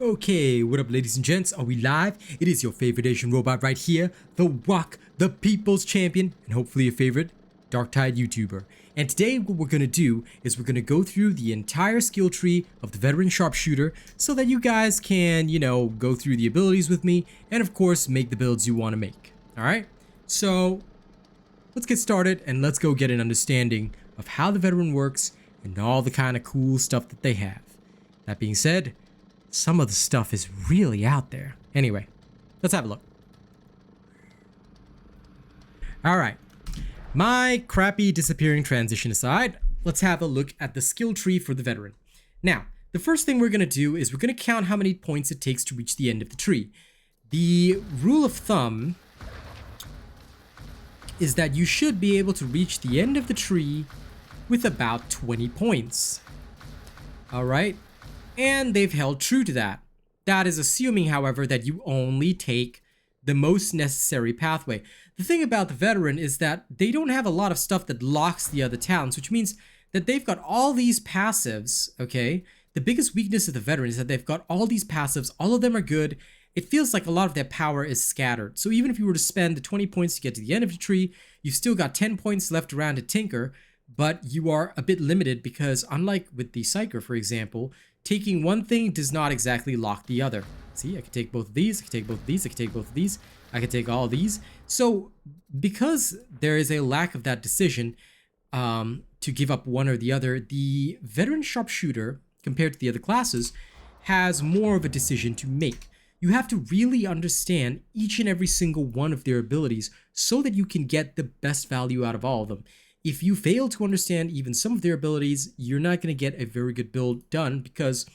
Okay, what up ladies and gents, are we live? It is your favorite Asian robot right here, the Rock, the People's Champion, and hopefully your favorite Darktide YouTuber. And today what we're going to do is we're going to go through the entire skill tree of the veteran sharpshooter so that you guys can, go through the abilities with me and of course make the builds you want to make. Alright, so let's get started and let's go get an understanding of how the veteran works and all the kind of cool stuff that they have. That being said, some of the stuff is really out there. Anyway, let's have a look. Alright, my crappy disappearing transition aside, let's have a look at the skill tree for the veteran. Now, the first thing we're going to do is we're going to count how many points it takes to reach the end of the tree. The rule of thumb is that you should be able to reach the end of the tree with about 20 points. Alright? And they've held true to that. That is assuming, however, that you only take the most necessary pathway. The thing about the veteran is that they don't have a lot of stuff that locks the other talents, which means that they've got all these passives, okay? The biggest weakness of the veteran is that they've got all these passives, all of them are good. It feels like a lot of their power is scattered. So even if you were to spend the 20 points to get to the end of the tree, you've still got 10 points left around to tinker, but you are a bit limited because unlike with the Psyker, for example, taking one thing does not exactly lock the other. See, I can take both of these, I can take both of these, I can take both of these, I can take all of these. So because there is a lack of that decision to give up one or the other, the veteran sharpshooter, compared to the other classes, has more of a decision to make. You have to really understand each and every single one of their abilities so that you can get the best value out of all of them. If you fail to understand even some of their abilities, you're not going to get a very good build done because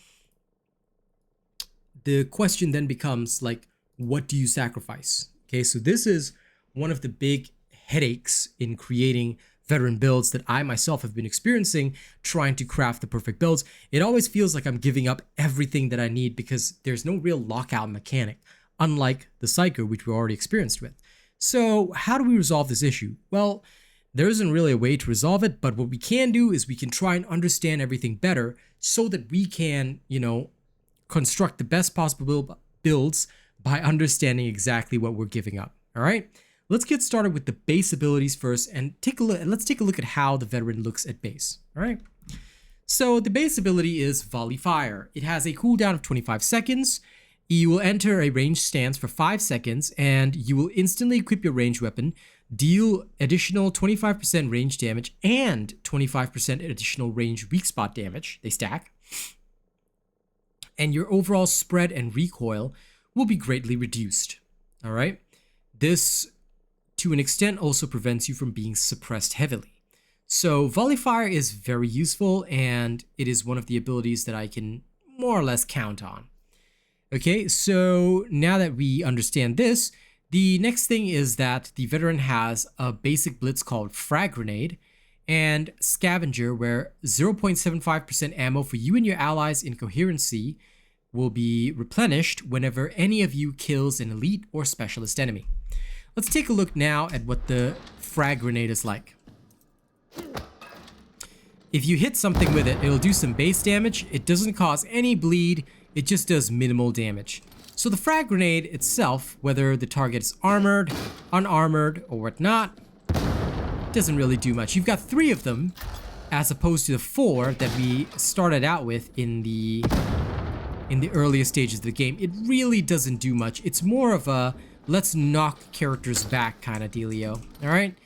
the question then becomes like, what do you sacrifice? Okay, so this is one of the big headaches in creating veteran builds that I myself have been experiencing trying to craft the perfect builds. It always feels like I'm giving up everything that I need because there's no real lockout mechanic, unlike the Psyker, which we're already experienced with. So how do we resolve this issue? Well, there isn't really a way to resolve it, but what we can do is we can try and understand everything better so that we can, construct the best possible builds by understanding exactly what we're giving up. All right, let's get started with the base abilities first and let's take a look at how the veteran looks at base. All right, so the base ability is Volley Fire. It has a cooldown of 25 seconds. You will enter a ranged stance for 5 seconds and you will instantly equip your ranged weapon, deal additional 25% range damage and 25% additional range weak spot damage. They stack. And your overall spread and recoil will be greatly reduced. All right. This, to an extent, also prevents you from being suppressed heavily. So Volley Fire is very useful and it is one of the abilities that I can more or less count on. Okay, so now that we understand this, the next thing is that the veteran has a basic blitz called Frag Grenade and Scavenger, where 0.75% ammo for you and your allies in coherency will be replenished whenever any of you kills an elite or specialist enemy. Let's take a look now at what the Frag Grenade is like. If you hit something with it, it'll do some base damage. It doesn't cause any bleed. It just does minimal damage. So the Frag Grenade itself, whether the target is armored, unarmored, or whatnot, doesn't really do much. You've got 3 of them, as opposed to the 4 that we started out with in the earliest stages of the game. It really doesn't do much. It's more of a let's knock characters back kind of dealio. Alright?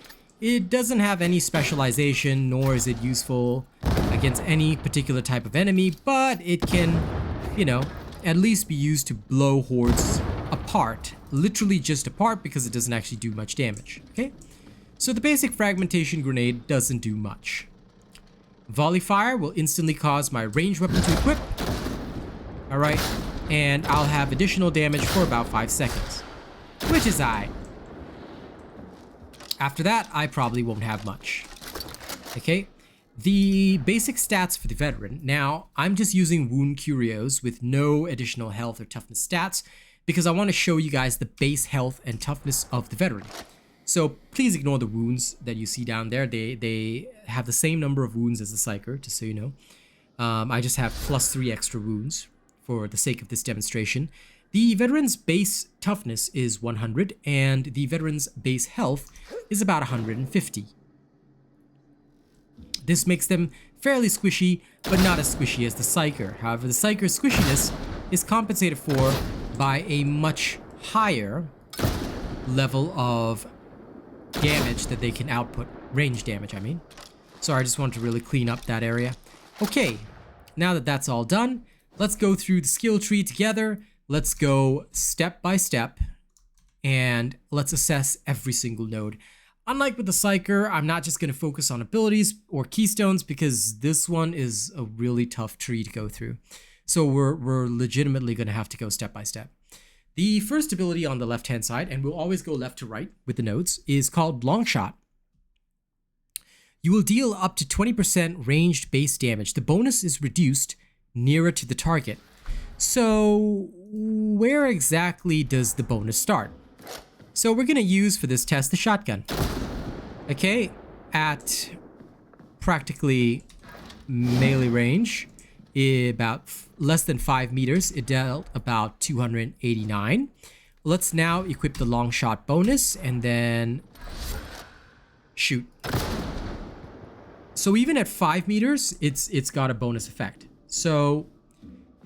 It doesn't have any specialization, nor is it useful against any particular type of enemy, but it can, at least be used to blow hordes apart. Literally just apart because it doesn't actually do much damage. Okay? So the basic fragmentation grenade doesn't do much. Volley Fire will instantly cause my ranged weapon to equip. Alright, and I'll have additional damage for about 5 seconds, which is aight. After that, I probably won't have much. Okay, the basic stats for the veteran. Now, I'm just using Wound Curios with no additional health or toughness stats because I want to show you guys the base health and toughness of the veteran. So please ignore the wounds that you see down there. They have the same number of wounds as the Psyker, just so you know. I just have +3 extra wounds for the sake of this demonstration. The veteran's base toughness is 100, and the veteran's base health is about 150. This makes them fairly squishy, but not as squishy as the Psyker. However, the Psyker's squishiness is compensated for by a much higher level of damage that they can output. Range damage, I mean. Sorry, I just wanted to really clean up that area. Okay, now that that's all done, let's go through the skill tree together. Let's go step by step, and let's assess every single node. Unlike with the Psyker, I'm not just going to focus on abilities or keystones, because this one is a really tough tree to go through. So we're legitimately going to have to go step by step. The first ability on the left-hand side, and we'll always go left to right with the nodes, is called Longshot. You will deal up to 20% ranged base damage. The bonus is reduced nearer to the target. So where exactly does the bonus start? So we're going to use for this test the shotgun. Okay, at practically melee range, about less than 5 meters, it dealt about 289. Let's now equip the long shot bonus and then shoot. So even at 5 meters, it's got a bonus effect. So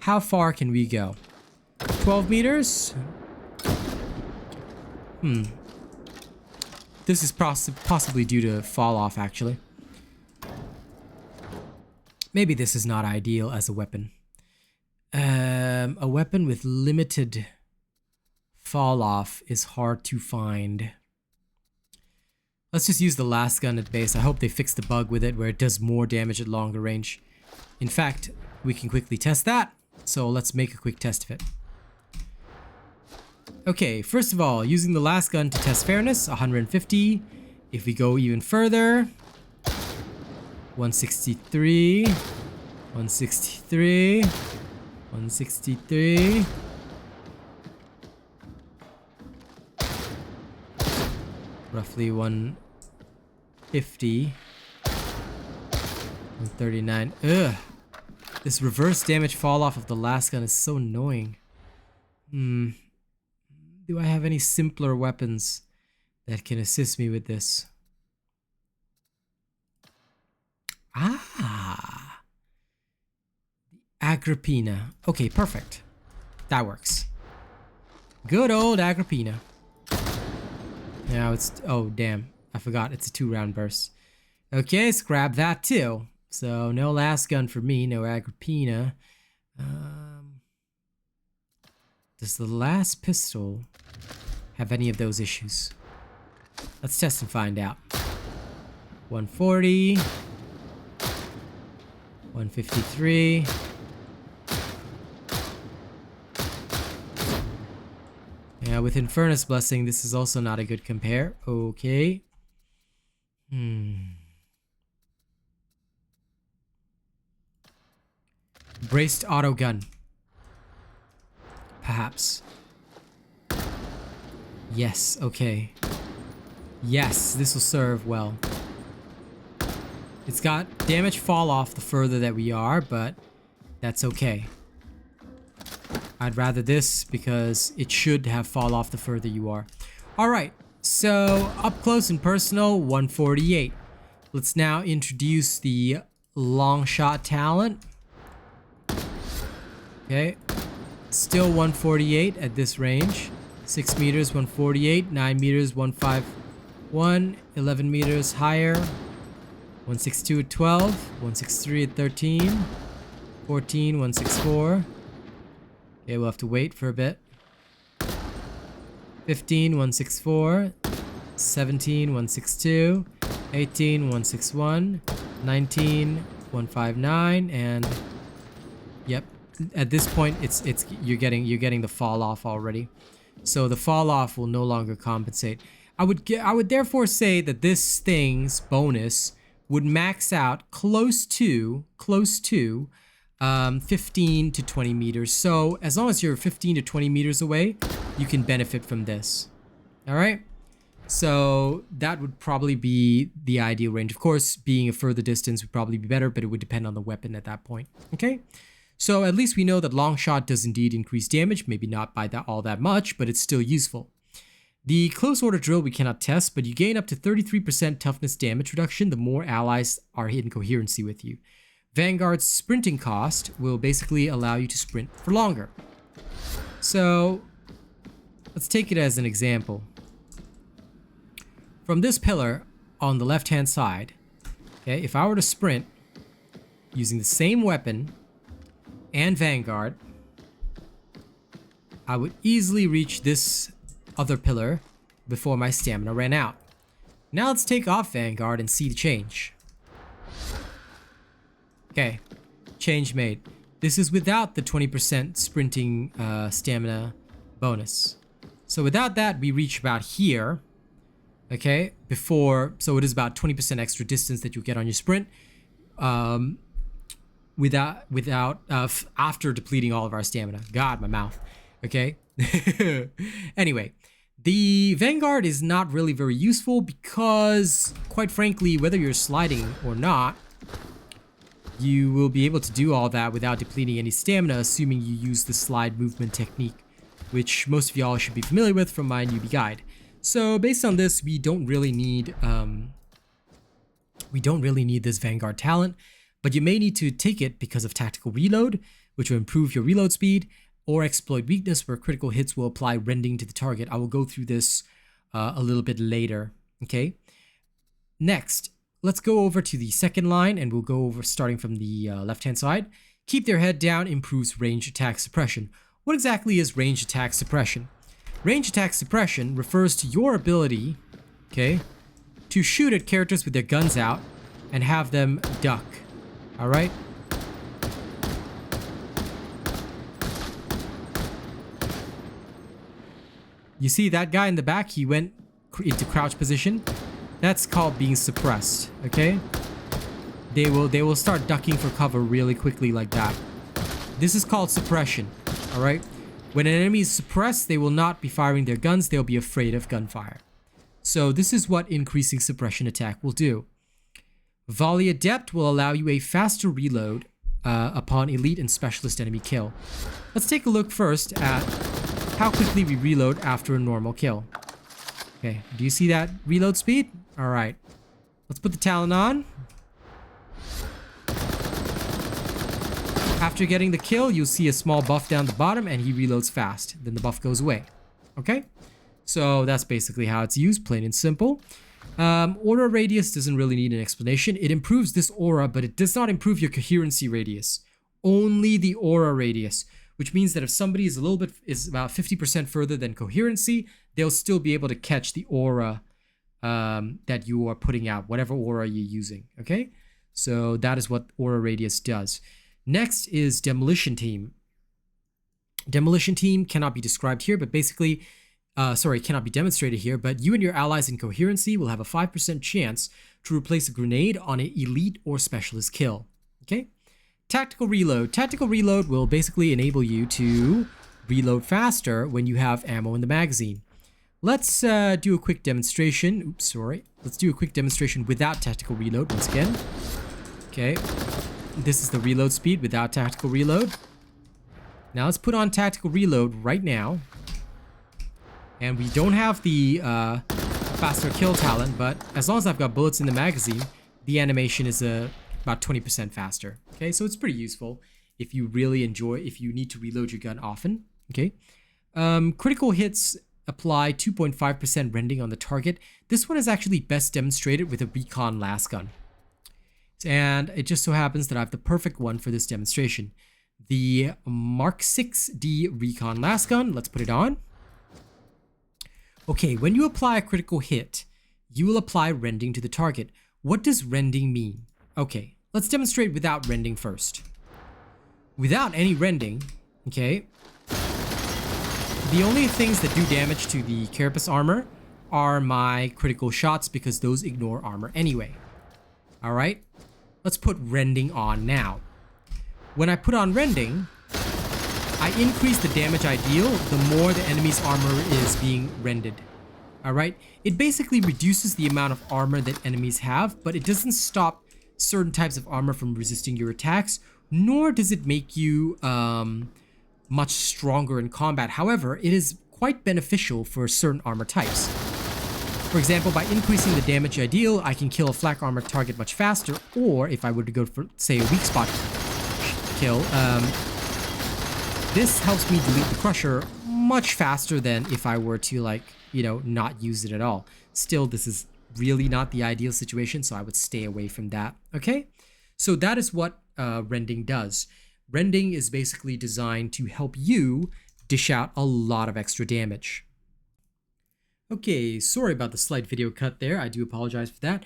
how far can we go? 12 meters? This is possibly due to fall off, actually. Maybe this is not ideal as a weapon. A weapon with limited fall off is hard to find. Let's just use the last gun at base. I hope they fix the bug with it where it does more damage at longer range. In fact, we can quickly test that. So let's make a quick test of it. Okay, first of all, using the last gun to test fairness, 150. If we go even further, 163, 163, 163. Roughly 150. 139. Ugh. This reverse damage fall off of the last gun is so annoying. Do I have any simpler weapons that can assist me with this? Ah. Agrippina. Okay, perfect. That works. Good old Agrippina. Now it's... Oh, damn. I forgot. It's a 2-round burst. Okay, let's grab that too. So, no last gun for me. No Agrippina. Does the last pistol have any of those issues? Let's test and find out. 140. 153. Yeah, with Infernus Blessing, this is also not a good compare. Okay. Braced auto gun. Perhaps. Yes, okay. Yes, this will serve well. It's got damage fall off the further that we are, but that's okay. I'd rather this because it should have fall off the further you are. Alright, so up close and personal, 148. Let's now introduce the long shot talent. Okay. Still 148 at this range. 6 meters, 148. 9 meters, 151. 11 meters higher. 162 at 12. 163 at 13. 14, 164. Okay, we'll have to wait for a bit. 15, 164. 17, 162. 18, 161. 19, 159. And yep. At this point, you're getting the fall off already, so the fall off will no longer compensate. I would therefore say that this thing's bonus would max out close to 15 to 20 meters. So as long as you're 15 to 20 meters away, you can benefit from this. All right. So that would probably be the ideal range. Of course, being a further distance would probably be better, but it would depend on the weapon at that point. Okay. So at least we know that Longshot does indeed increase damage, maybe not by all that much, but it's still useful. The close order drill we cannot test, but you gain up to 33% toughness damage reduction the more allies are in coherency with you. Vanguard's sprinting cost will basically allow you to sprint for longer. So let's take it as an example. From this pillar on the left-hand side, okay, if I were to sprint using the same weapon and Vanguard, I would easily reach this other pillar before my stamina ran out. Now let's take off Vanguard and see the change. Okay, change made. This is without the 20% sprinting stamina bonus. So without that, we reach about here. Okay, so it is about 20% extra distance that you get on your sprint. After depleting all of our stamina. God, my mouth. Okay. Anyway, the Vanguard is not really very useful because, quite frankly, whether you're sliding or not, you will be able to do all that without depleting any stamina, assuming you use the slide movement technique, which most of y'all should be familiar with from my newbie guide. So based on this, we don't really need this Vanguard talent, but you may need to take it because of tactical reload, which will improve your reload speed, or exploit weakness, where critical hits will apply rending to the target. I will go through this a little bit later. Okay. Next, let's go over to the second line, and we'll go over starting from the left-hand side. Keep their head down improves range attack suppression. What exactly is range attack suppression? Range attack suppression refers to your ability, okay, to shoot at characters with their guns out and have them duck. All right? You see that guy in the back? He went into crouch position. That's called being suppressed, okay? They will start ducking for cover really quickly like that. This is called suppression, all right? When an enemy is suppressed, they will not be firing their guns. They'll be afraid of gunfire. So this is what increasing suppression attack will do. Volley Adept will allow you a faster reload upon elite and specialist enemy kill. Let's take a look first at how quickly we reload after a normal kill. Okay, do you see that reload speed? All right, let's put the talent on. After getting the kill, you'll see a small buff down the bottom and he reloads fast. Then the buff goes away. Okay, so that's basically how it's used, plain and simple. Aura radius doesn't really need an explanation. It improves this aura, but it does not improve your coherency radius. Only the aura radius, which means that if somebody is about 50% further than coherency, they'll still be able to catch the aura that you are putting out, whatever aura you're using. Okay, so that is what aura radius does. Next is Demolition Team. Demolition Team cannot be described here, but basically, cannot be demonstrated here, but you and your allies in coherency will have a 5% chance to replace a grenade on an elite or specialist kill. Okay? Tactical Reload. Tactical Reload will basically enable you to reload faster when you have ammo in the magazine. Let's do a quick demonstration. Oops, sorry. Let's do a quick demonstration without Tactical Reload once again. Okay. This is the reload speed without Tactical Reload. Now let's put on Tactical Reload right now. And we don't have the faster kill talent, but as long as I've got bullets in the magazine, the animation is about 20% faster. Okay, so it's pretty useful if you really if you need to reload your gun often. Okay. Critical hits apply 2.5% rending on the target. This one is actually best demonstrated with a recon las gun. And it just so happens that I have the perfect one for this demonstration. The Mark 6D Recon las gun. Let's put it on. Okay, when you apply a critical hit, you will apply rending to the target. What does rending mean? Okay, let's demonstrate without rending first. Without any rending, okay, the only things that do damage to the carapace armor are my critical shots because those ignore armor anyway. All right. Let's put rending on now. When I put on rending, I increase the damage I deal the more the enemy's armor is being rended. Alright? It basically reduces the amount of armor that enemies have, but it doesn't stop certain types of armor from resisting your attacks nor does it make you much stronger in combat. However, it is quite beneficial for certain armor types. For example, by increasing the damage I deal, I can kill a flak armor target much faster, or if I were to go for, say, a weak spot kill, this helps me delete the crusher much faster than if I were to, like, you know, not use it at all. Still, this is really not the ideal situation, so I would stay away from that, okay? So that is what Rending does. Rending is basically designed to help you dish out a lot of extra damage. Okay, sorry about the slight video cut there. I do apologize for that.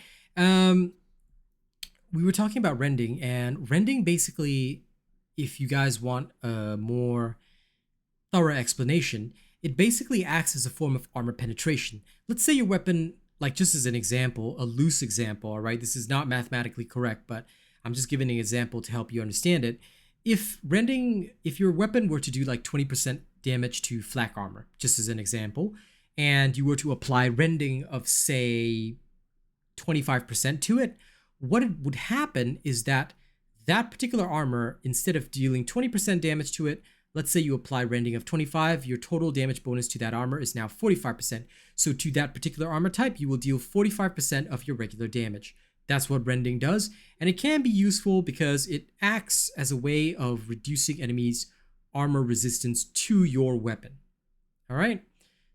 We were talking about Rending, and Rending basically, if you guys want a more thorough explanation, it basically acts as a form of armor penetration. Let's say your weapon, like just as an example, a loose example, all right? This is not mathematically correct, but I'm just giving an example to help you understand it. If your weapon were to do like 20% damage to flak armor, just as an example, and you were to apply Rending of, say, 25% to it, what it would happen is that that particular armor, instead of dealing 20% damage to it, let's say you apply Rending of 25, your total damage bonus to that armor is now 45%. So to that particular armor type, you will deal 45% of your regular damage. That's what Rending does, and it can be useful because it acts as a way of reducing enemies' armor resistance to your weapon. All right,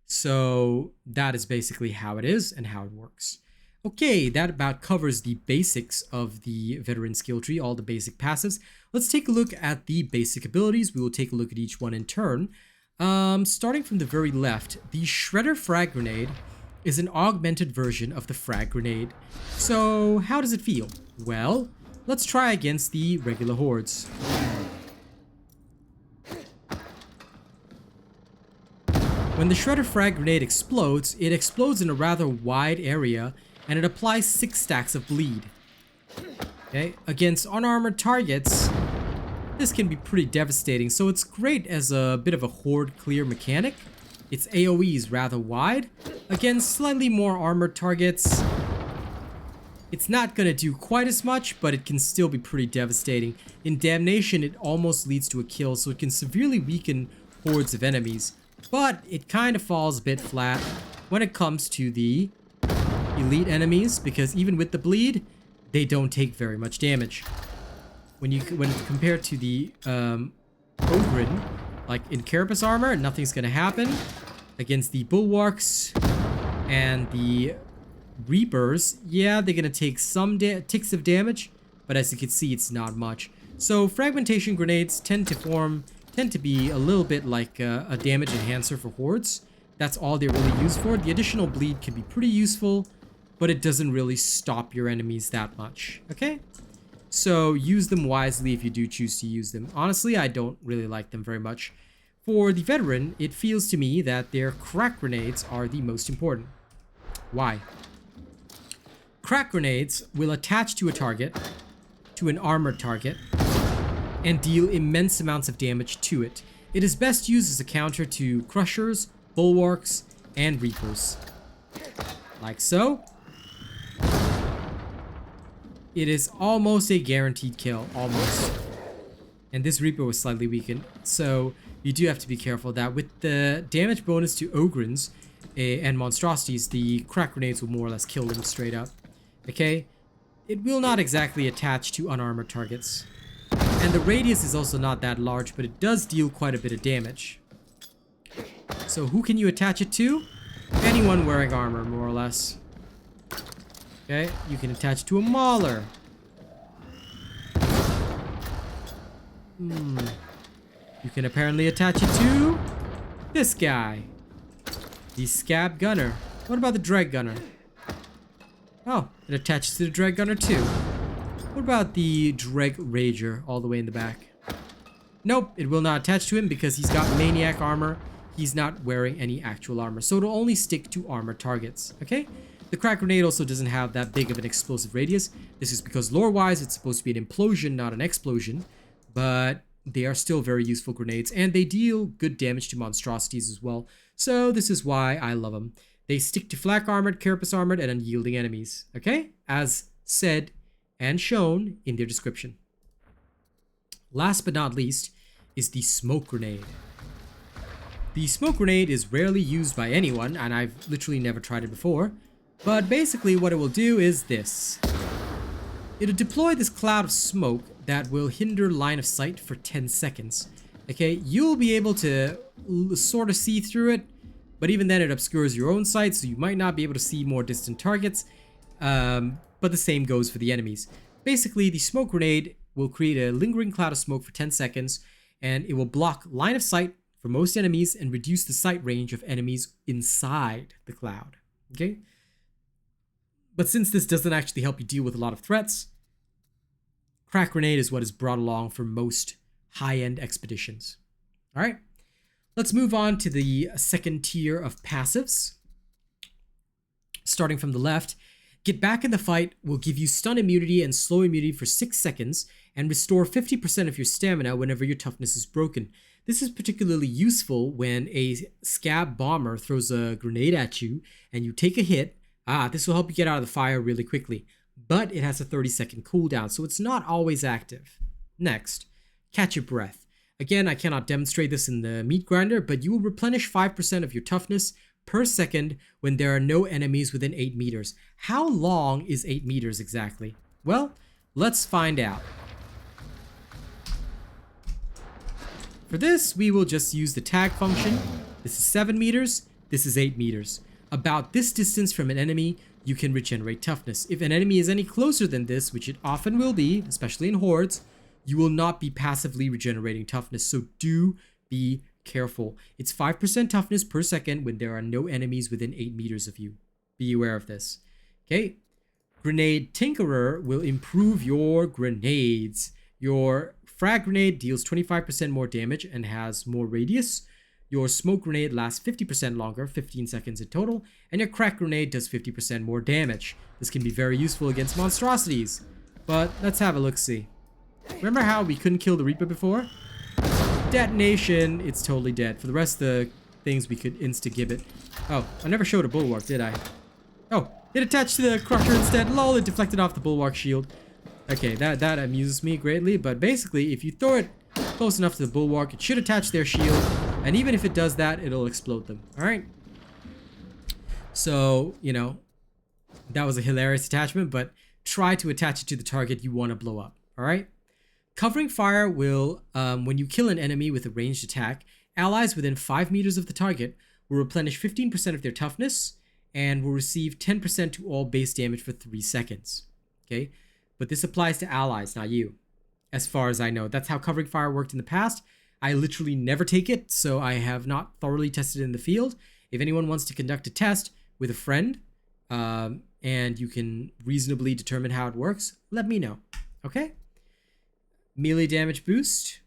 so that is basically how it is and how it works. Okay, that about covers the basics of the veteran skill tree, all the basic passives. Let's take a look at the basic abilities. We will take a look at each one in turn. Starting from the very left, the Shredder Frag Grenade is an augmented version of the Frag Grenade. So how does it feel? Well, let's try against the regular hordes. When the Shredder Frag Grenade explodes, it explodes in a rather wide area, and it applies 6 stacks of bleed. Okay, against unarmored targets, this can be pretty devastating, so it's great as a bit of a horde clear mechanic. Its AoE is rather wide. Against slightly more armored targets, it's not going to do quite as much, but it can still be pretty devastating. In Damnation, it almost leads to a kill, so it can severely weaken hordes of enemies. But it kind of falls a bit flat when it comes to the elite enemies, because even with the bleed, they don't take very much damage. When compared to the Ogren, like in Carapace armor, nothing's gonna happen. Against the Bulwarks and the Reapers, yeah, they're gonna take some ticks of damage, but as you can see, it's not much. So fragmentation grenades tend to be a little bit like a damage enhancer for hordes. That's all they're really used for. The additional bleed can be pretty useful, but it doesn't really stop your enemies that much, okay? So use them wisely if you do choose to use them. Honestly, I don't really like them very much. For the veteran, it feels to me that their Krak grenades are the most important. Why? Krak grenades will attach to a target, to an armored target, and deal immense amounts of damage to it. It is best used as a counter to Crushers, Bulwarks, and Reapers. Like so. It is almost a guaranteed kill, almost. And this Reaper was slightly weakened, so you do have to be careful of that. With the damage bonus to Ogrens and Monstrosities, the Krak grenades will more or less kill them straight up. Okay? It will not exactly attach to unarmored targets. And the radius is also not that large, but it does deal quite a bit of damage. So who can you attach it to? Anyone wearing armor, more or less. Okay, you can attach it to a Mauler. You can apparently attach it to this guy. The Scab Gunner. What about the Dreg Gunner? Oh, it attaches to the Dreg Gunner too. What about the Dreg Rager all the way in the back? Nope, it will not attach to him because he's got Maniac armor. He's not wearing any actual armor, so it'll only stick to armored targets, okay? The Krak grenade also doesn't have that big of an explosive radius. This is because lore-wise, it's supposed to be an implosion, not an explosion. But they are still very useful grenades, and they deal good damage to monstrosities as well. So this is why I love them. They stick to flak armored, carapace armored, and unyielding enemies, okay? As said and shown in their description. Last but not least is the smoke grenade. The smoke grenade is rarely used by anyone, and I've literally never tried it before, but basically what it will do is this. It'll deploy this cloud of smoke that will hinder line of sight for 10 seconds. Okay, you'll be able to sort of see through it, but even then it obscures your own sight, so you might not be able to see more distant targets, but the same goes for the enemies. Basically, the smoke grenade will create a lingering cloud of smoke for 10 seconds, and it will block line of sight for most enemies and reduce the sight range of enemies inside the cloud. Okay? But since this doesn't actually help you deal with a lot of threats, Krak grenade is what is brought along for most high-end expeditions. Alright, let's move on to the second tier of passives. Starting from the left, Get Back in the Fight will give you stun immunity and slow immunity for 6 seconds and restore 50% of your stamina whenever your toughness is broken. This is particularly useful when a scab bomber throws a grenade at you and you take a hit. This will help you get out of the fire really quickly, but it has a 30-second cooldown, so it's not always active. Next, Catch Your Breath. Again, I cannot demonstrate this in the meat grinder, but you will replenish 5% of your toughness per second when there are no enemies within 8 meters. How long is 8 meters exactly? Well, let's find out. For this, we will just use the tag function. This is 7 meters, this is 8 meters. About this distance from an enemy, you can regenerate toughness. If an enemy is any closer than this, which it often will be, especially in hordes, you will not be passively regenerating toughness, so do be careful. It's 5% toughness per second when there are no enemies within 8 meters of you. Be aware of this. Okay? Grenade Tinkerer will improve your grenades. Your Frag grenade deals 25% more damage and has more radius. Your smoke grenade lasts 50% longer, 15 seconds in total, and your Krak grenade does 50% more damage. This can be very useful against monstrosities. But let's have a look-see. Remember how we couldn't kill the Reaper before? Detonation, it's totally dead. For the rest of the things, we could insta-gibbet. Oh, I never showed a bulwark, did I? Oh, it attached to the Crusher instead. Lol, it deflected off the bulwark shield. Okay, that amuses me greatly, but basically, if you throw it close enough to the bulwark, it should attach their shield, and even if it does that, it'll explode them. Alright? So, you know, that was a hilarious attachment, but try to attach it to the target you want to blow up. Alright? Covering fire will, when you kill an enemy with a ranged attack, allies within 5 meters of the target will replenish 15% of their toughness and will receive 10% to all base damage for 3 seconds. Okay? But this applies to allies, not you. As far as I know. That's how covering fire worked in the past. I literally never take it, so I have not thoroughly tested it in the field. If anyone wants to conduct a test with a friend, and you can reasonably determine how it works, let me know. Okay? Melee damage boost.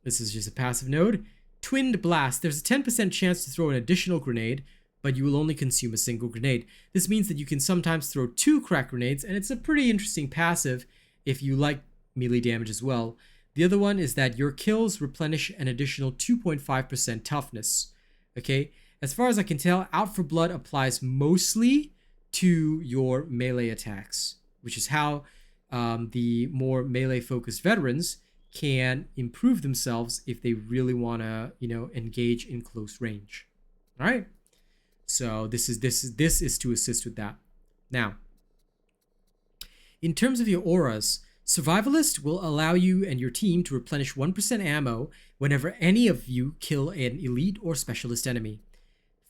This is just a passive node. Twinned Blast. There's a 10% chance to throw an additional grenade, but you will only consume a single grenade. This means that you can sometimes throw 2 Krak grenades, and it's a pretty interesting passive if you like melee damage as well. The other one is that your kills replenish an additional 2.5% toughness. Okay, as far as I can tell, Out for Blood applies mostly to your melee attacks, which is how the more melee-focused veterans can improve themselves if they really want to, you know, engage in close range. All right. So this is to assist with that. Now, in terms of your auras, Survivalist will allow you and your team to replenish 1% ammo whenever any of you kill an elite or specialist enemy.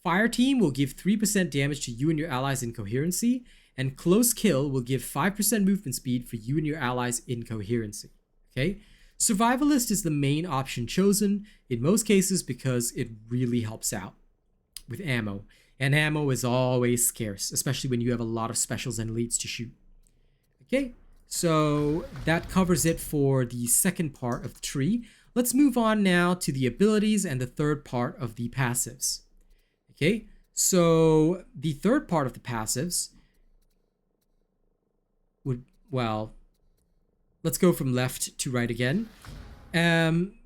Fire Team will give 3% damage to you and your allies in coherency, and Close Kill will give 5% movement speed for you and your allies in coherency. Okay? Survivalist is the main option chosen in most cases because it really helps out with ammo. And ammo is always scarce, especially when you have a lot of specials and elites to shoot. Okay? So that covers it for the second part of the tree. Let's move on now to the abilities and the third part of the passives. Okay, so the third part of the passives would, well, let's go from left to right again.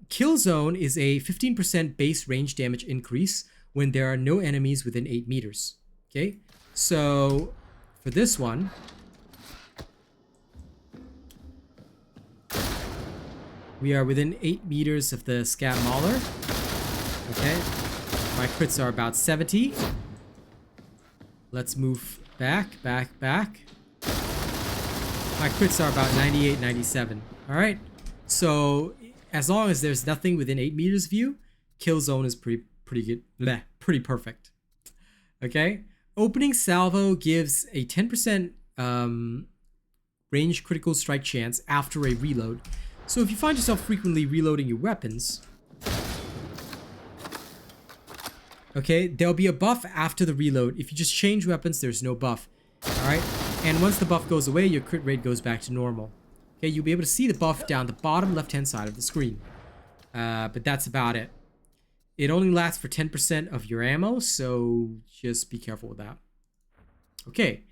Kill Zone is a 15% base range damage increase when there are no enemies within 8 meters. Okay, so for this one, We are within 8 meters of the Scat Mauler. Okay. My crits are about 70. Let's move back, back, back. My crits are about 98, 97. Alright. So, as long as there's nothing within 8 meters of you, kill zone is pretty good. Bleh, pretty perfect. Okay. Opening salvo gives a 10% range critical strike chance after a reload. So if you find yourself frequently reloading your weapons, okay, there'll be a buff after the reload. If you just change weapons, there's no buff. Alright? And once the buff goes away, your crit rate goes back to normal. Okay, you'll be able to see the buff down the bottom left-hand side of the screen. But that's about it. It only lasts for 10% of your ammo, so just be careful with that. Okay,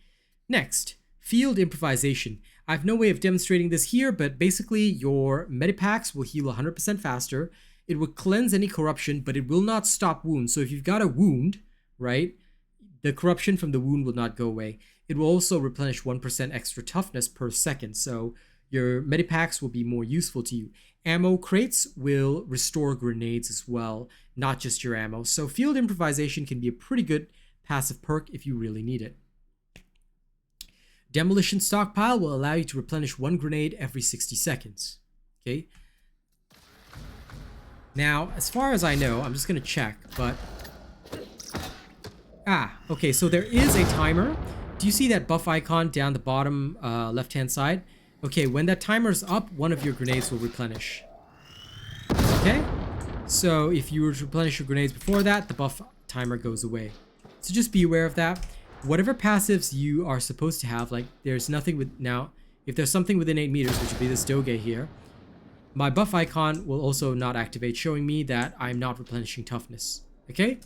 next, field improvisation. I have no way of demonstrating this here, but basically your medipacks will heal 100% faster. It will cleanse any corruption, but it will not stop wounds. So if you've got a wound, right, the corruption from the wound will not go away. It will also replenish 1% extra toughness per second, so your medipacks will be more useful to you. Ammo crates will restore grenades as well, not just your ammo. So field improvisation can be a pretty good passive perk if you really need it. Demolition stockpile will allow you to replenish 1 grenade every 60 seconds. Okay. Now, as far as I know, I'm just going to check, but... okay, so there is a timer. Do you see that buff icon down the bottom left-hand side? Okay, when that timer's up, one of your grenades will replenish. Okay? So if you were to replenish your grenades before that, the buff timer goes away. So just be aware of that. Whatever passives you are supposed to have, like there's nothing with... Now, if there's something within 8 meters, which would be this doge here, my buff icon will also not activate, showing me that I'm not replenishing toughness. Okay?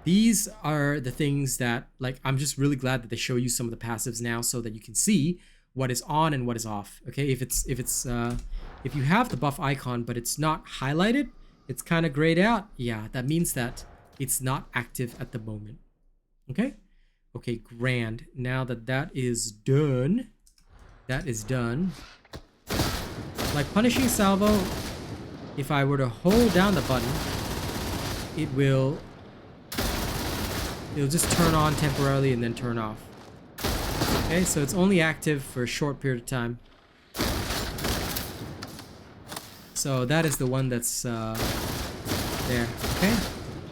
These are the things that, like, I'm just really glad that they show you some of the passives now so that you can see what is on and what is off. Okay, if you have the buff icon but it's not highlighted, it's kind of grayed out. Yeah, that means that it's not active at the moment. Okay, okay, grand. Now that that is done, like punishing salvo, if I were to hold down the button, it'll just turn on temporarily and then turn off. Okay, so it's only active for a short period of time. So that is the one that's there, okay?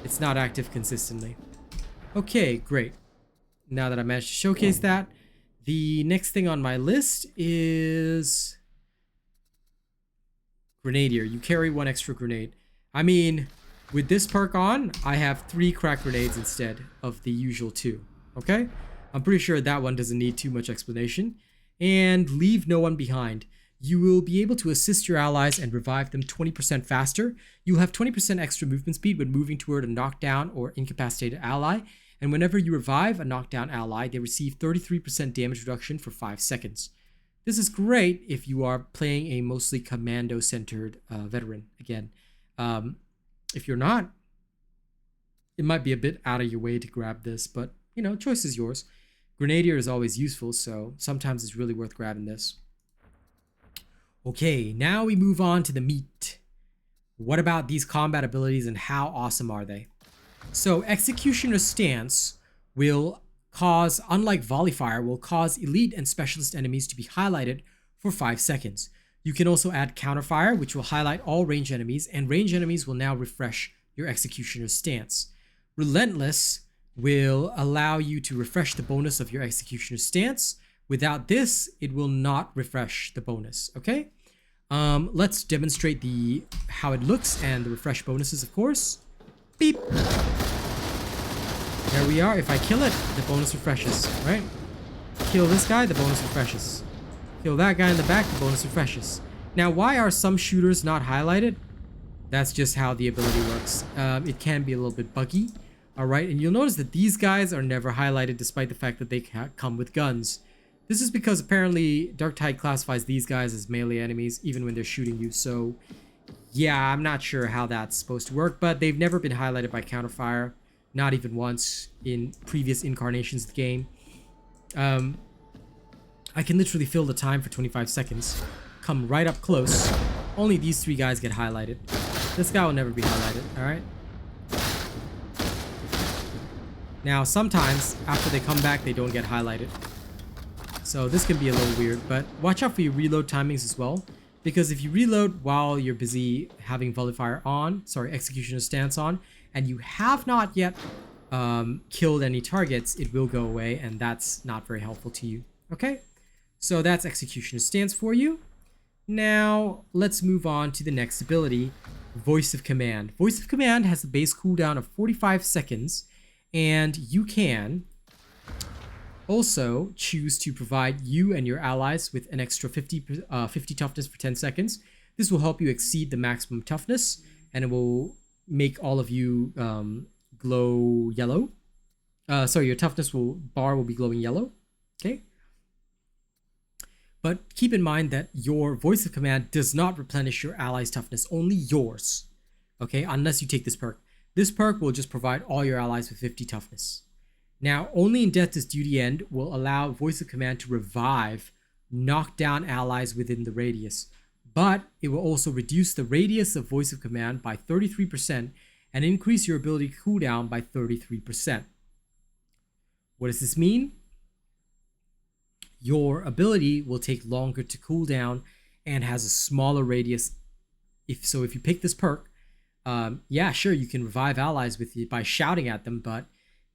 It's not active consistently. Okay, great. Now that I managed to showcase that, the next thing on my list is Grenadier. You carry 1 extra grenade. I mean, with this perk on, I have 3 crack grenades instead of the usual 2, okay? I'm pretty sure that one doesn't need too much explanation. And leave no one behind. You will be able to assist your allies and revive them 20% faster. You'll have 20% extra movement speed when moving toward a knockdown or incapacitated ally. And whenever you revive a knockdown ally, they receive 33% damage reduction for 5 seconds. This is great if you are playing a mostly commando-centered veteran. Again, if you're not, it might be a bit out of your way to grab this, but, you know, choice is yours. Grenadier is always useful, so sometimes it's really worth grabbing this. Okay, now we move on to the meat. What about these combat abilities and how awesome are they? So Executioner's Stance will cause, unlike Volley Fire, will cause elite and specialist enemies to be highlighted for 5 seconds. You can also add Counterfire, which will highlight all range enemies, and range enemies will now refresh your Executioner's Stance. Relentless will allow you to refresh the bonus of your Executioner's Stance. Without this, it will not refresh the bonus, okay? Let's demonstrate how it looks and the refresh bonuses, of course. Beep. There we are. If I kill it, the bonus refreshes, right? Kill this guy, the bonus refreshes. Kill that guy in the back, the bonus refreshes. Now, why are some shooters not highlighted? That's just how the ability works. It can be a little bit buggy. All right, and you'll notice that these guys are never highlighted despite the fact that they come with guns. This is because apparently Darktide classifies these guys as melee enemies even when they're shooting you. So yeah, I'm not sure how that's supposed to work, but they've never been highlighted by Counterfire. Not even once in previous incarnations of the game. I can literally fill the time for 25 seconds. Come right up close only these 3 guys get highlighted. This guy will never be highlighted, alright? Now, sometimes, after they come back, they don't get highlighted. So this can be a little weird, but watch out for your reload timings as well. Because if you reload while you're busy having Vilifier on, Executioner's Stance on, and you have not yet killed any targets, it will go away, and that's not very helpful to you. Okay? So that's Executioner's Stance for you. Now, let's move on to the next ability, Voice of Command. Voice of Command has a base cooldown of 45 seconds, and you can also choose to provide you and your allies with an extra 50 toughness for 10 seconds. This will help you exceed the maximum toughness, and it will make all of you glow yellow. Your toughness bar will be glowing yellow. Okay. But keep in mind that your Voice of Command does not replenish your allies' toughness, only yours. Okay, unless you take this perk. This perk will just provide all your allies with 50 toughness. Now, only in Death is Duty End will allow Voice of Command to revive knockdown allies within the radius. But it will also reduce the radius of Voice of Command by 33% and increase your ability cooldown by 33%. What does this mean? Your ability will take longer to cool down and has a smaller radius. If you pick this perk, yeah, sure, you can revive allies with it by shouting at them, but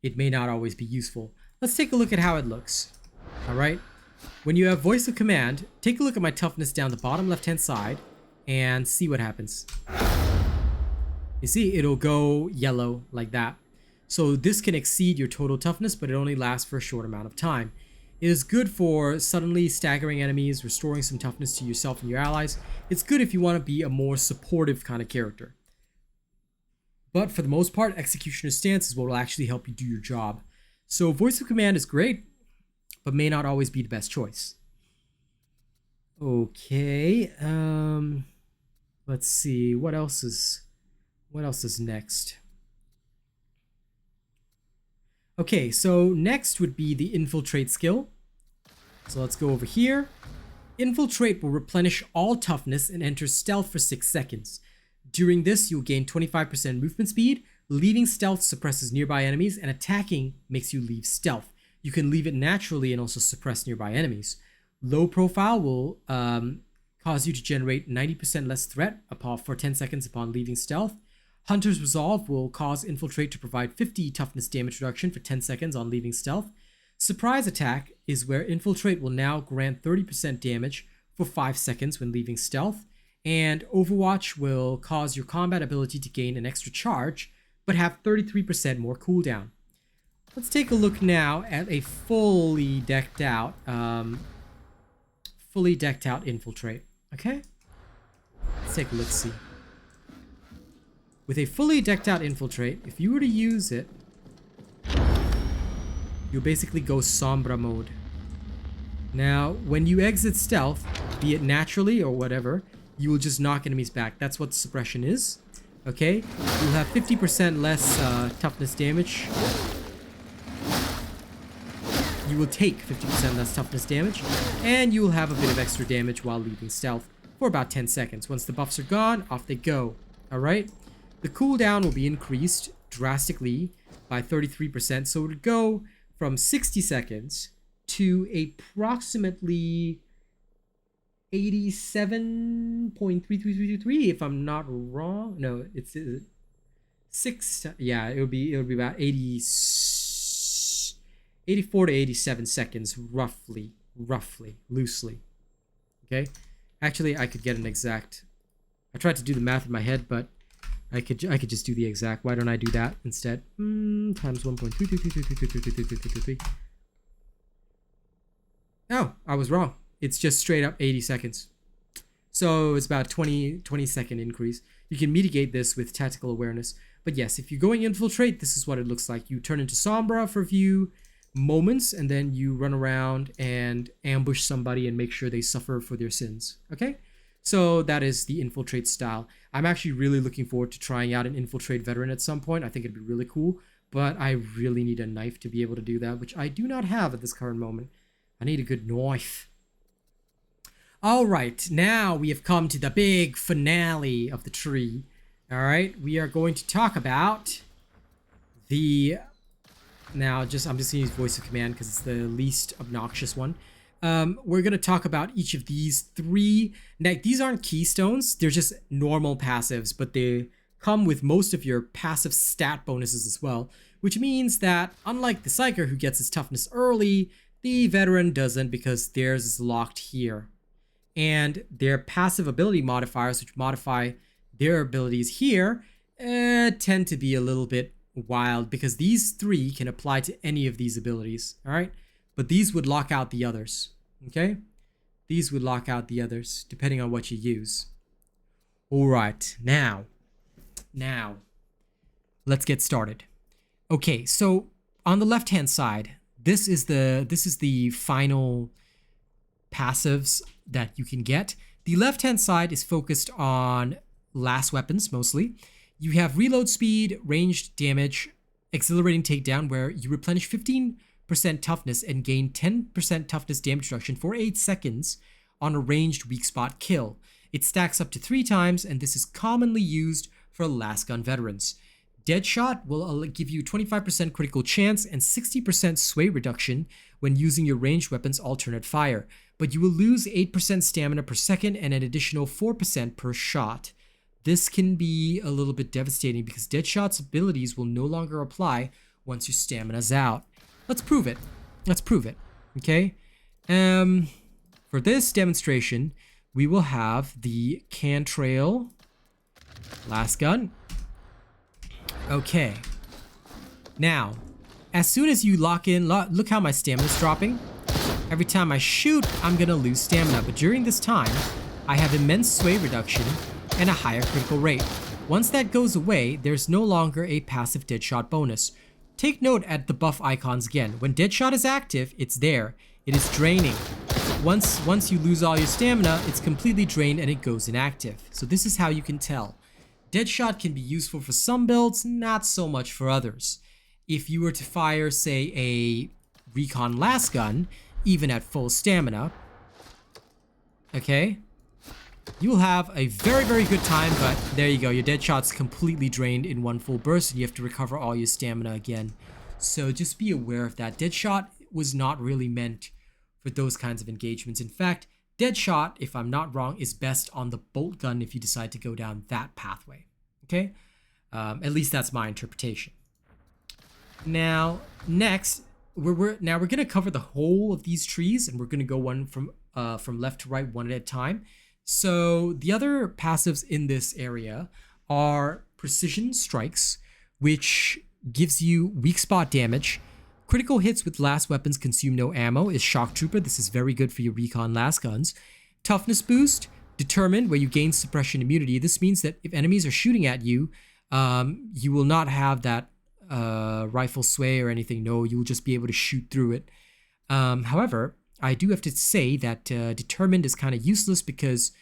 it may not always be useful. Let's take a look at how it looks. All right. When you have Voice of Command, take a look at my toughness down the bottom left-hand side and see what happens. You see, it'll go yellow like that. So this can exceed your total toughness, but it only lasts for a short amount of time. It is good for suddenly staggering enemies, restoring some toughness to yourself and your allies. It's good if you want to be a more supportive kind of character. But for the most part, Executioner's Stance is what will actually help you do your job. So Voice of Command is great, but may not always be the best choice. Okay, let's see, what else is next? Okay, so next would be the Infiltrate skill. So let's go over here. Infiltrate will replenish all toughness and enter stealth for 6 seconds. During this, you'll gain 25% movement speed. Leaving stealth suppresses nearby enemies, and attacking makes you leave stealth. You can leave it naturally and also suppress nearby enemies. Low profile will cause you to generate 90% less threat for 10 seconds upon leaving stealth. Hunter's Resolve will cause Infiltrate to provide 50 toughness damage reduction for 10 seconds on leaving stealth. Surprise Attack is where Infiltrate will now grant 30% damage for 5 seconds when leaving stealth. And Overwatch will cause your combat ability to gain an extra charge, but have 33% more cooldown. Let's take a look now at a fully decked out Infiltrate. Okay? Let's take a look-see. With a fully decked out Infiltrate, if you were to use it, you'll basically go Sombra mode. Now, when you exit stealth, be it naturally or whatever, you will just knock enemies back. That's what suppression is. Okay? You'll have 50% less toughness damage. You will take 50% less toughness damage, and you will have a bit of extra damage while leaving stealth for about 10 seconds. Once the buffs are gone, off they go. Alright? The cooldown will be increased drastically by 33%, so it would go from 60 seconds to approximately 87.33333, if I'm not wrong. No, it's 6. Yeah, it would be about 84 to 87 seconds, roughly, loosely. Okay, actually, I could get an exact. I tried to do the math in my head, but I could just do the exact. Why don't I do that instead? Times 1.333333333. Oh, I was wrong. It's just straight up 80 seconds. So it's about 20 second increase. You can mitigate this with tactical awareness. But yes, if you're going Infiltrate, this is what it looks like. You turn into Sombra for a few moments, and then you run around and ambush somebody and make sure they suffer for their sins. Okay? So that is the Infiltrate style. I'm actually really looking forward to trying out an Infiltrate veteran at some point. I think it'd be really cool, but I really need a knife to be able to do that, which I do not have at this current moment. I need a good knife. All right, now we have come to the big finale of the tree. All right, we are going to talk about the... Now, I'm just going to use voice of command because it's the least obnoxious one. We're going to talk about each of these three. Now, these aren't keystones. They're just normal passives, but they come with most of your passive stat bonuses as well, which means that unlike the Psyker who gets his toughness early, the Veteran doesn't because theirs is locked here. And their passive ability modifiers, which modify their abilities here, tend to be a little bit wild because these three can apply to any of these abilities, all right? But these would lock out the others, okay? These would lock out the others depending on what you use. All right, now, let's get started. Okay, so on the left-hand side, this is the final passives that you can get. The left-hand side is focused on last weapons mostly. You have reload speed, ranged damage, exhilarating takedown, where you replenish 15% toughness and gain 10% toughness damage reduction for 8 seconds on a ranged weak spot kill. It stacks up to 3 times, and this is commonly used for last gun veterans. Deadshot will give you 25% critical chance and 60% sway reduction when using your ranged weapon's alternate fire, but you will lose 8% stamina per second and an additional 4% per shot. This can be a little bit devastating because Deadshot's abilities will no longer apply once your stamina's out. Let's prove it. Okay? For this demonstration, we will have the Cantrail last gun. Okay. Now, as soon as you lock in, look how my stamina's dropping. Every time I shoot, I'm gonna lose stamina, but during this time, I have immense sway reduction and a higher critical rate. Once that goes away, there's no longer a passive Deadshot bonus. Take note at the buff icons again. When Deadshot is active, it's there. It is draining. Once you lose all your stamina, it's completely drained and it goes inactive. So this is how you can tell. Deadshot can be useful for some builds, not so much for others. If you were to fire, say, a Recon last gun, even at full stamina, okay, you'll have a very, very good time, but there you go. Your Deadshot's completely drained in one full burst, and you have to recover all your stamina again. So just be aware of that. Deadshot was not really meant for those kinds of engagements. In fact, Deadshot, if I'm not wrong, is best on the bolt gun if you decide to go down that pathway. Okay? At least that's my interpretation. Now, next, we're gonna cover the whole of these trees, and we're gonna go one from left to right, one at a time. So the other passives in this area are Precision Strikes, which gives you weak spot damage. Critical hits with last weapons consume no ammo is Shock Trooper. This is very good for your recon last guns. Toughness Boost, Determined, where you gain suppression immunity. This means that if enemies are shooting at you, you will not have that rifle sway or anything. No, you will just be able to shoot through it. However, I do have to say that Determined is kind of useless because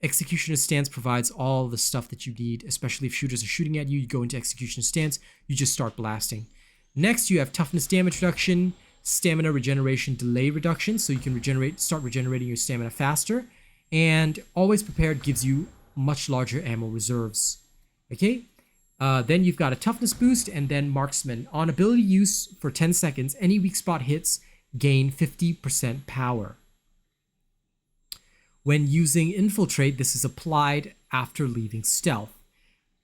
Executioner's Stance provides all the stuff that you need, especially if shooters are shooting at you. You go into Executioner's Stance, you just start blasting. Next, you have Toughness Damage Reduction, Stamina Regeneration Delay Reduction, so you can start regenerating your stamina faster. And Always Prepared gives you much larger ammo reserves. Okay? Then you've got a Toughness Boost, and then Marksman. On ability use for 10 seconds, any weak spot hits gain 50% power. When using Infiltrate, this is applied after leaving stealth.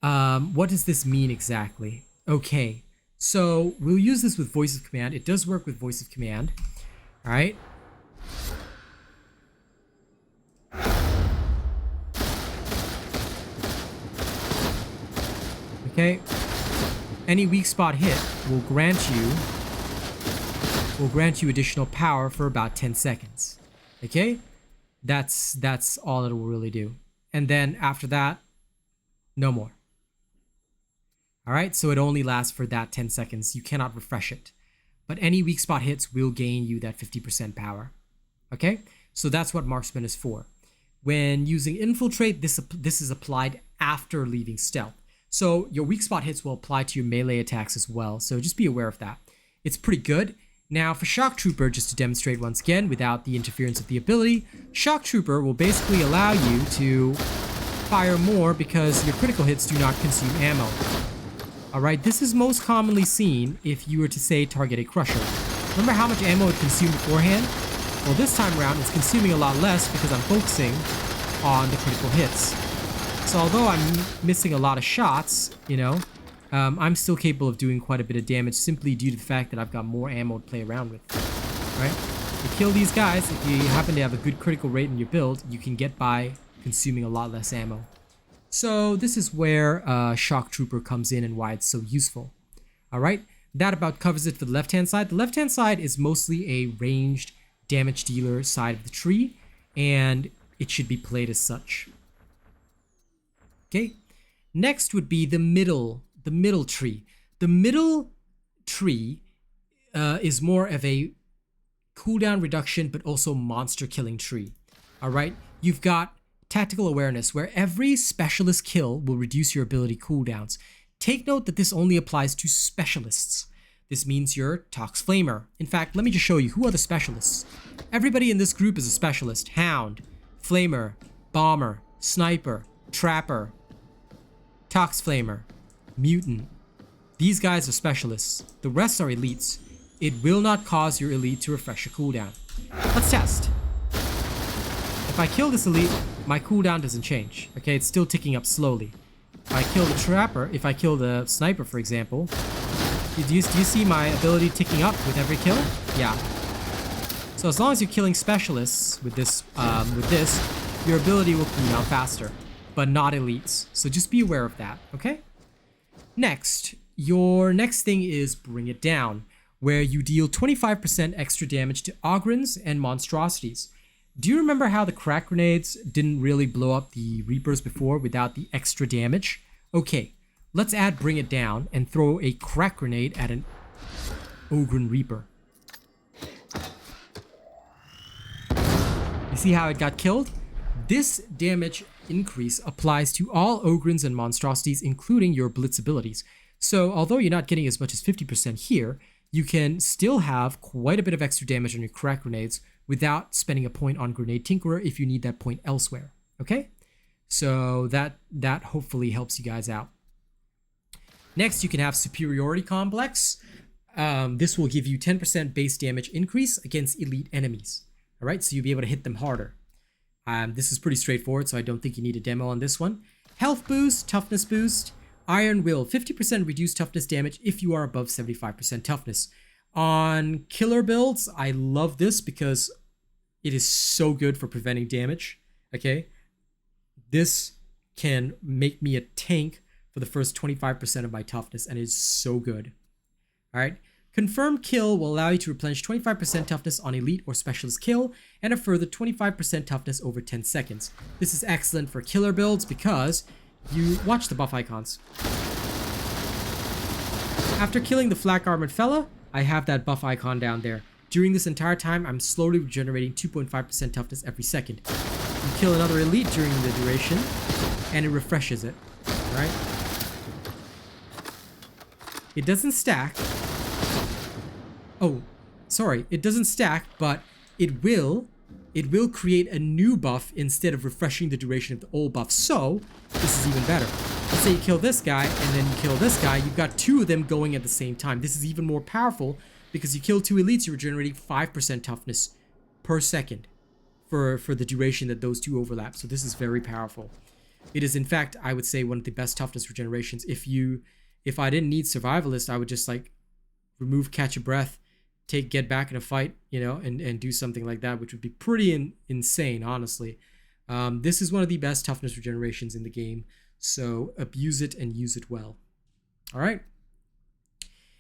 What does this mean exactly? Okay, so we'll use this with Voice of Command. It does work with Voice of Command. All right. Okay. Any weak spot hit will grant you additional power for about 10 seconds. Okay? That's all it will really do. And then after that, no more. All right, so it only lasts for that 10 seconds. You cannot refresh it. But any weak spot hits will gain you that 50% power. Okay? So that's what Marksman is for. When using Infiltrate, this is applied after leaving stealth. So your weak spot hits will apply to your melee attacks as well. So just be aware of that. It's pretty good. Now for Shock Trooper, just to demonstrate once again without the interference of the ability, Shock Trooper will basically allow you to fire more because your critical hits do not consume ammo. Alright, this is most commonly seen if you were to say target a crusher. Remember how much ammo it consumed beforehand? Well, this time around it's consuming a lot less because I'm focusing on the critical hits. So although I'm missing a lot of shots, you know, I'm still capable of doing quite a bit of damage simply due to the fact that I've got more ammo to play around with. Right? To kill these guys, if you happen to have a good critical rate in your build, you can get by consuming a lot less ammo. So this is where Shock Trooper comes in and why it's so useful. Alright, that about covers it for the left-hand side. The left-hand side is mostly a ranged damage dealer side of the tree, and it should be played as such. Okay, next would be the middle tree. The middle tree is more of a cooldown reduction, but also monster killing tree. All right, you've got tactical awareness, where every specialist kill will reduce your ability cooldowns. Take note that this only applies to specialists. This means you're Tox Flamer. In fact, let me just show you who are the specialists. Everybody in this group is a specialist. Hound, Flamer, Bomber, Sniper, Trapper, Tox Flamer, Mutant. These guys are specialists. The rest are elites. It will not cause your elite to refresh a cooldown. Let's test. If I kill this elite, my cooldown doesn't change. Okay, it's still ticking up slowly. If I kill the Trapper, if I kill the Sniper, for example, do you see my ability ticking up with every kill? Yeah. So as long as you're killing specialists with this, your ability will cool down faster, but not elites. So just be aware of that, okay? Next, your next thing is Bring It Down, where you deal 25% extra damage to Ogrins and monstrosities. Do you remember how the Krak grenades didn't really blow up the Reapers before without the extra damage? Okay, let's add Bring It Down and throw a Krak grenade at an Ogrin Reaper. You see how it got killed? This damage increase applies to all Ogrins and monstrosities, including your Blitz abilities. So although you're not getting as much as 50% here, you can still have quite a bit of extra damage on your Krak grenades without spending a point on Grenade Tinkerer if you need that point elsewhere. Okay? So that hopefully helps you guys out. Next, you can have Superiority Complex. This will give you 10% base damage increase against elite enemies. All right, so you'll be able to hit them harder. This is pretty straightforward, so I don't think you need a demo on this one. Health boost, toughness boost, Iron Will, 50% reduced toughness damage if you are above 75% toughness. On killer builds, I love this because it is so good for preventing damage. Okay, this can make me a tank for the first 25% of my toughness, and it is so good. All right. Confirmed Kill will allow you to replenish 25% toughness on elite or specialist kill, and a further 25% toughness over 10 seconds. This is excellent for killer builds because you watch the buff icons. After killing the flak armored fella, I have that buff icon down there. During this entire time, I'm slowly regenerating 2.5% toughness every second. You kill another elite during the duration, and it refreshes it. Alright? It doesn't stack. Oh, sorry, it doesn't stack, but it will create a new buff instead of refreshing the duration of the old buff. So, this is even better. Let's say you kill this guy, and then you kill this guy. You've got two of them going at the same time. This is even more powerful because you kill two elites, you're generating 5% toughness per second for the duration that those two overlap. So this is very powerful. It is, in fact, I would say one of the best toughness regenerations. If I didn't need Survivalist, I would just like remove Catch a Breath, get back in a fight, you know, and do something like that, which would be pretty insane, honestly. This is one of the best toughness regenerations in the game, so abuse it and use it well. All right.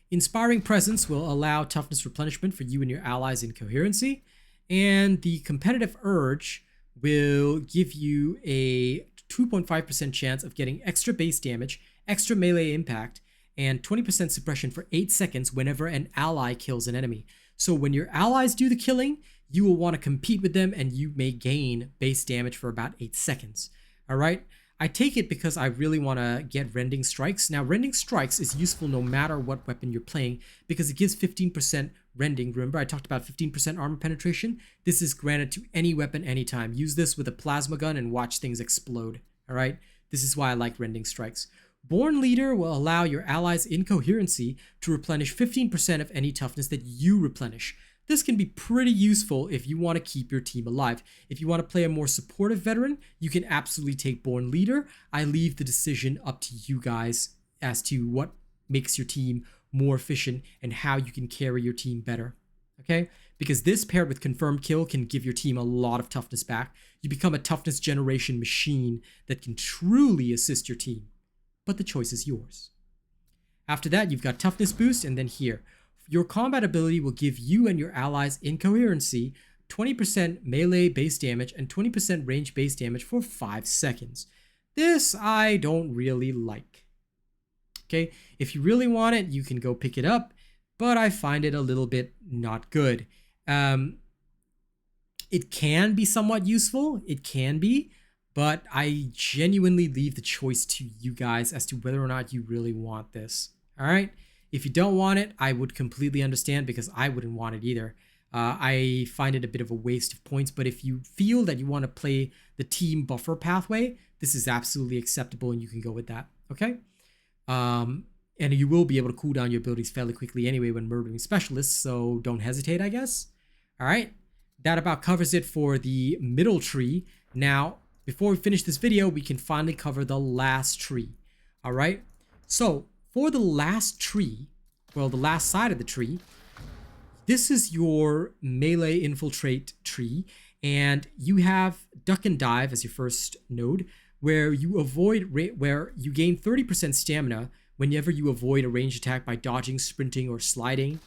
Inspiring Presence will allow toughness replenishment for you and your allies in coherency, and the Competitive Urge will give you a 2.5% chance of getting extra base damage, extra melee impact, and 20% suppression for 8 seconds whenever an ally kills an enemy. So when your allies do the killing, you will want to compete with them, and you may gain base damage for about 8 seconds. All right. I take it because I really want to get Rending Strikes. Now, Rending Strikes is useful no matter what weapon you're playing because it gives 15% rending. Remember, I talked about 15% armor penetration? This is granted to any weapon anytime. Use this with a plasma gun and watch things explode. All right? This is why I like Rending Strikes. Born Leader will allow your allies' incoherency to replenish 15% of any toughness that you replenish. This can be pretty useful if you want to keep your team alive. If you want to play a more supportive veteran, you can absolutely take Born Leader. I leave the decision up to you guys as to what makes your team more efficient and how you can carry your team better. Okay? Because this paired with Confirmed Kill can give your team a lot of toughness back. You become a toughness generation machine that can truly assist your team. But the choice is yours. After that, you've got Toughness Boost, and then here. Your combat ability will give you and your allies incoherency, 20% melee base damage, and 20% range base damage for 5 seconds. This I don't really like. Okay, if you really want it, you can go pick it up, but I find it a little bit not good. It can be somewhat useful, it can be, but I genuinely leave the choice to you guys as to whether or not you really want this. All right? If you don't want it, I would completely understand because I wouldn't want it either. I find it a bit of a waste of points, but if you feel that you want to play the team buffer pathway, this is absolutely acceptable and you can go with that, okay? And you will be able to cool down your abilities fairly quickly anyway when murdering specialists, so don't hesitate, I guess. All right, that about covers it for the middle tree. Now, before we finish this video, we can finally cover the last tree, all right? So, for the last tree, well, the last side of the tree, this is your melee infiltrate tree, and you have duck and dive as your first node, where you gain 30% stamina whenever you avoid a ranged attack by dodging, sprinting, or sliding,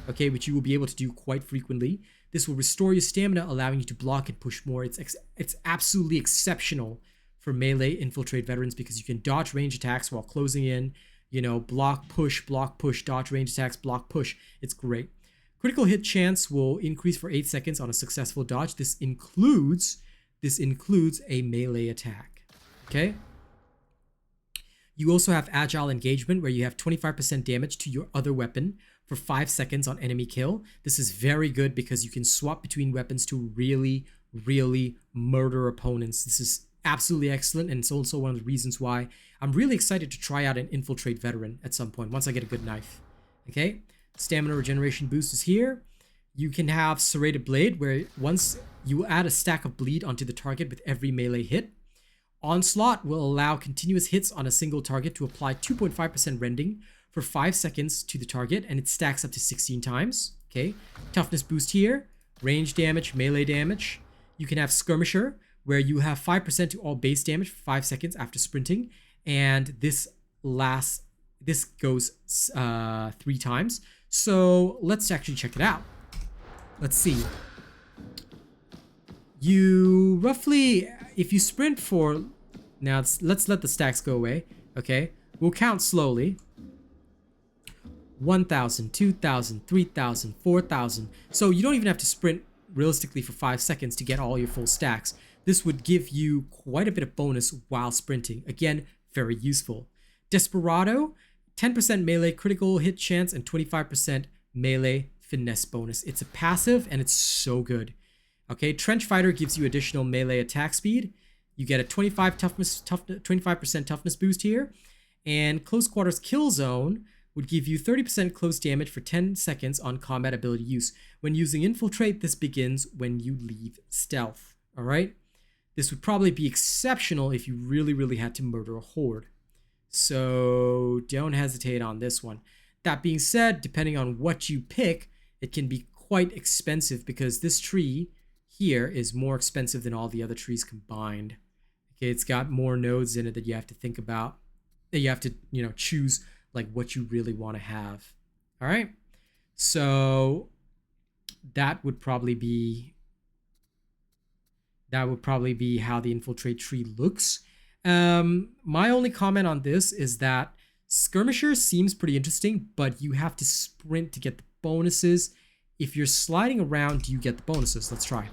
okay, which you will be able to do quite frequently. This will restore your stamina, allowing you to block and push more. It's absolutely exceptional for melee infiltrate veterans because you can dodge ranged attacks while closing in. You know, block, push, dodge range attacks, block, push. It's great. Critical hit chance will increase for 8 seconds on a successful dodge. This includes a melee attack. Okay? You also have agile engagement where you have 25% damage to your other weapon for 5 seconds on enemy kill. This is very good because you can swap between weapons to really, really murder opponents. This is absolutely excellent, and it's also one of the reasons why I'm really excited to try out an infiltrate veteran at some point once I get a good knife. Okay, stamina regeneration boost is here. You can have serrated blade where once you add a stack of bleed onto the target with every melee hit. Onslaught will allow continuous hits on a single target to apply 2.5% rending for 5 seconds to the target, and it stacks up to 16 times. Okay, toughness boost here, range damage, melee damage. You can have skirmisher where you have 5% to all base damage for 5 seconds after sprinting, and this goes 3 times. So let's actually check it out. Let's see. You roughly, if you sprint for, now let's let the stacks go away. Okay, we'll count slowly. 1,000, 2,000, 3,000, 4,000. So you don't even have to sprint realistically for 5 seconds to get all your full stacks. This would give you quite a bit of bonus while sprinting. Again, very useful. Desperado, 10% melee critical hit chance and 25% melee finesse bonus. It's a passive and it's so good. Okay, Trench Fighter gives you additional melee attack speed. You get a 25% toughness boost here. And Close Quarters Kill Zone would give you 30% close damage for 10 seconds on combat ability use. When using Infiltrate, this begins when you leave stealth. All right? This would probably be exceptional if you really, really had to murder a horde. So don't hesitate on this one. That being said, depending on what you pick, it can be quite expensive because this tree here is more expensive than all the other trees combined. Okay, it's got more nodes in it that you have to think about. That you have to, choose like what you really want to have. All right. So that would probably be how the Infiltrate tree looks. My only comment on this is that Skirmisher seems pretty interesting, but you have to sprint to get the bonuses. If you're sliding around, do you get the bonuses? Let's try.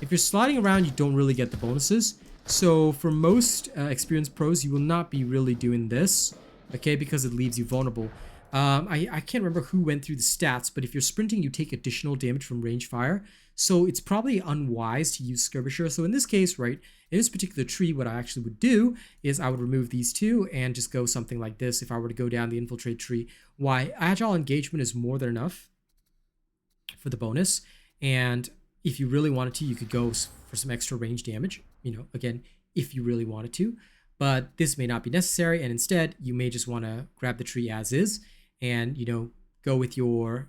If you're sliding around, you don't really get the bonuses. So for most experienced pros, you will not be really doing this, okay, because it leaves you vulnerable. I can't remember who went through the stats, but if you're sprinting, you take additional damage from range fire. So it's probably unwise to use Skirmisher. So in this case, right, in this particular tree, what I actually would do is I would remove these two and just go something like this if I were to go down the Infiltrate tree. Why? Agile engagement is more than enough for the bonus. And if you really wanted to, you could go for some extra range damage, you know, again, if you really wanted to. But this may not be necessary, and instead, you may just want to grab the tree as is and, you know, go with your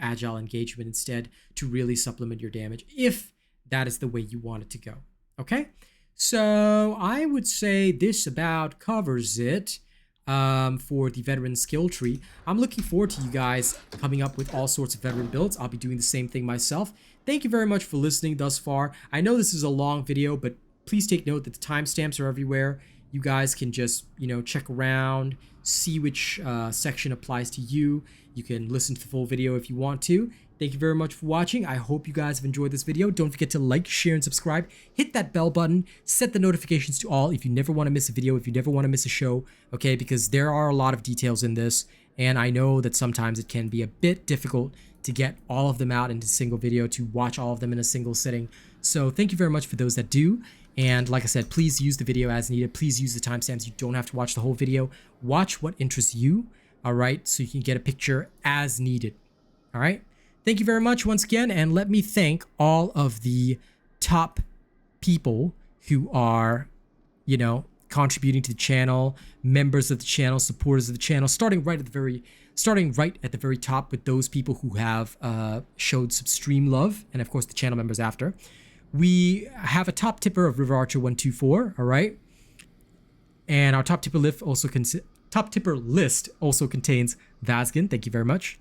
agile engagement instead to really supplement your damage if that is the way you want it to go. Okay, so I would say this about covers it for the veteran skill tree. I'm looking forward to you guys coming up with all sorts of veteran builds. I'll be doing the same thing myself. Thank you very much for listening thus far. I know this is a long video, but please take note that the timestamps are everywhere. You guys can just, you know, check around, see which section applies to you. You can listen to the full video if you want to. Thank you very much for watching. I hope you guys have enjoyed this video. Don't forget to like, share, and subscribe. Hit that bell button. Set the notifications to all if you never want to miss a video, if you never want to miss a show, okay? Because there are a lot of details in this, and I know that sometimes it can be a bit difficult to get all of them out into a single video, to watch all of them in a single sitting. So thank you very much for those that do. And like I said, please use the video as needed. Please use the timestamps. You don't have to watch the whole video. Watch what interests you, all right? So you can get a picture as needed, all right? Thank you very much once again, and let me thank all of the top people who are, you know, contributing to the channel, members of the channel, supporters of the channel, starting right at the very top with those people who have showed some stream love, and of course the channel members after. We have a top tipper of River Archer 124, all right? And our top tipper list also contains Vazgen. Thank you very much.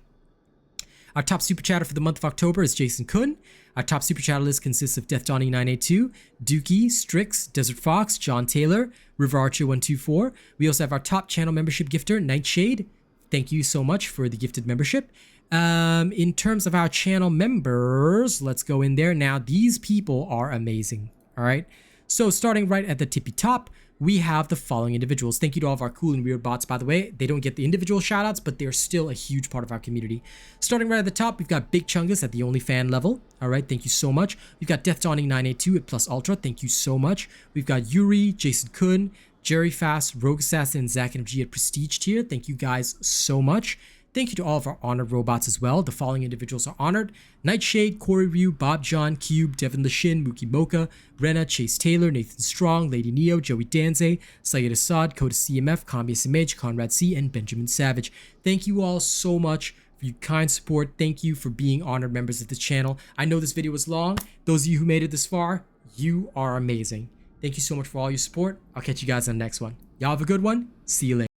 Our top super chatter for the month of October is Jason Kun. Our top super chatter list consists of Death Dawning 982, Dookie, Strix, Desert Fox, John Taylor, River Archer 124. We also have our top channel membership gifter, Nightshade. Thank you so much for the gifted membership. In terms of our channel members, let's go in there. Now, these people are amazing, all right? So starting right at the tippy top, we have the following individuals. Thank you to all of our cool and weird bots, by the way. They don't get the individual shoutouts, but they're still a huge part of our community. Starting right at the top, we've got Big Chungus at the only fan level. All right, thank you so much. We've got Death Dawning 982 at Plus Ultra. Thank you so much. We've got Yuri, Jason Kun, Jerry Fast, Rogue Assassin, and Zach NFG at Prestige tier. Thank you guys so much. Thank you to all of our honored robots as well. The following individuals are honored: Nightshade, Corey Ryu, Bob John, Cube, Devin Lashin, Mookie Mocha, Rena, Chase Taylor, Nathan Strong, Lady Neo, Joey Danze, Syed Assad, Coda CMF, Combi SMH, Conrad C, and Benjamin Savage. Thank you all so much for your kind support. Thank you for being honored members of the channel. I know this video was long. Those of you who made it this far, you are amazing. Thank you so much for all your support. I'll catch you guys on the next one. Y'all have a good one. See you later.